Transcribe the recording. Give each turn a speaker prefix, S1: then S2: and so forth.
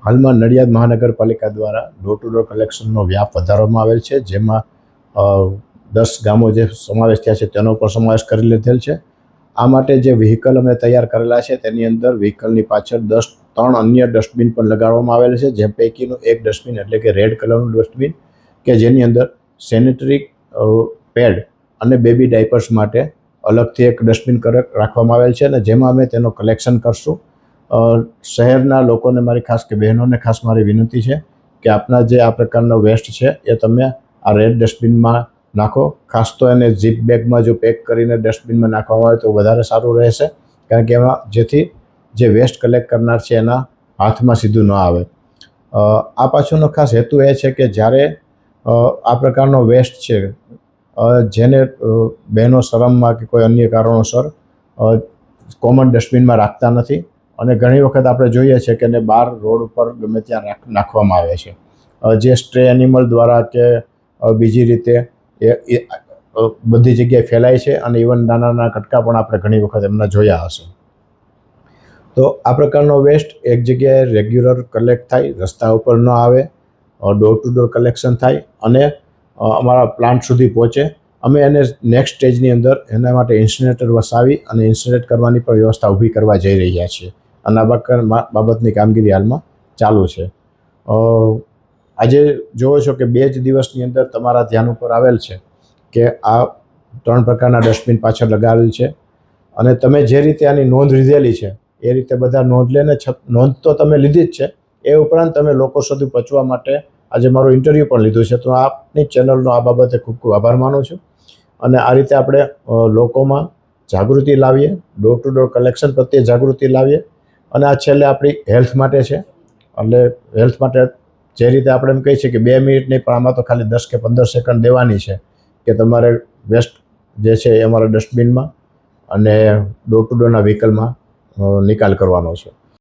S1: હાલમાં નડિયાદ મહાનગરપાલિકા દ્વારા ડોર ટુ ડોર કલેક્શનનો વ્યાપ વધારવામાં આવેલ છે, જેમાં 10 ગામો જે સમાવેશ થયા છે તેનો પણ સમાવેશ કરી લીધેલ છે। આ માટે જે વ્હીકલ અમે તૈયાર કરેલા છે તેની અંદર વ્હીકલની પાછળ 3 અન્ય ડસ્ટબિન પણ લગાડવામાં આવેલ છે, જે પૈકીનું એક ડસ્ટબિન એટલે કે રેડ કલરનું ડસ્ટબિન કે જેની અંદર સેનિટરી પેડ અને બેબી ડાયપર્સ માટે અલગથી એક ડસ્ટબિન રાખવામાં આવેલ છે, અને જેમાં અમે તેનો કલેક્શન કરશું। શહેરના લોકોને મારી ખાસ કે બહેનોને ખાસ મારી વિનંતી છે કે આપના જે આ પ્રકારનો વેસ્ટ છે એ તમે આ રેડ ડસ્ટબિનમાં નાખો। ખાસ તો એને ઝીપ બેગમાં જો પેક કરીને ડસ્ટબિનમાં નાખવામાં આવે તો વધારે સારું રહેશે, કારણ કે એમાં જેથી જે વેસ્ટ કલેક્ટ કરનાર છે એના હાથમાં સીધું ન આવે। આ પાછળનો ખાસ હેતુ એ છે કે જ્યારે આ પ્રકારનો વેસ્ટ છે જેને બહેનો શરમમાં કે કોઈ અન્ય કારણોસર કોમન ડસ્ટબિનમાં રાખતા નથી, અને ઘણી વખત આપણે જોઈએ છે કે એને બહાર રોડ ઉપર ગમે ત્યાં નાખવામાં આવે છે, જે સ્ટ્રે એનિમલ દ્વારા કે બીજી રીતે એ બધી જગ્યાએ ફેલાય છે, અને ઇવન નાના નાના કટકા પણ આપણે ઘણી વખત એમના જોયા હશે। તો આ પ્રકારનો વેસ્ટ એક જગ્યાએ રેગ્યુલર કલેક્ટ થાય, રસ્તા ઉપર ન આવે, ડોર ટુ ડોર કલેક્શન થાય અને અમારા પ્લાન્ટ સુધી પહોંચે। અમે એને નેક્સ્ટ સ્ટેજની અંદર એના માટે ઇન્સિનેટર વસાવી અને ઇન્સિનેટ કરવાની પણ વ્યવસ્થા ઊભી કરવા જઈ રહ્યા છીએ, અને આ બાબતની કામગીરી હાલમાં ચાલુ છે। આજે જોવો છો કે 2 જ દિવસની અંદર તમારા ધ્યાન ઉપર આવેલ છે કે આ 3 પ્રકારના ડસ્ટબિન પાછળ લગાવેલ છે, અને તમે જે રીતે આની નોંધ લીધેલી છે એ રીતે બધા નોંધ લઈને નોંધ તો તમે લીધી જ છે, એ ઉપરાંત તમે લોકો સુધી પહોંચવા માટે આજે મારું ઇન્ટરવ્યૂ પણ લીધું છે, તો આપની ચેનલનો આ બાબતે ખૂબ ખૂબ આભાર માનું છું। અને આ રીતે આપણે લોકોમાં જાગૃતિ લાવીએ, ડોર ટુ ડોર કલેક્શન પ્રત્યે જાગૃતિ લાવીએ, અને આ છેલ્લે આપણી હેલ્થ માટે છે, એટલે હેલ્થ માટે જે રીતે આપણે એમ કહીએ છીએ કે 2 મિનિટ નહીં, પણ આમાં તો ખાલી 10 કે 15 સેકન્ડ દેવાની છે કે તમારે વેસ્ટ જે છે એ અમારા ડસ્ટબિનમાં અને ડોર ટુ ડોરના વ્હીકલમાં નિકાલ કરવાનો છે।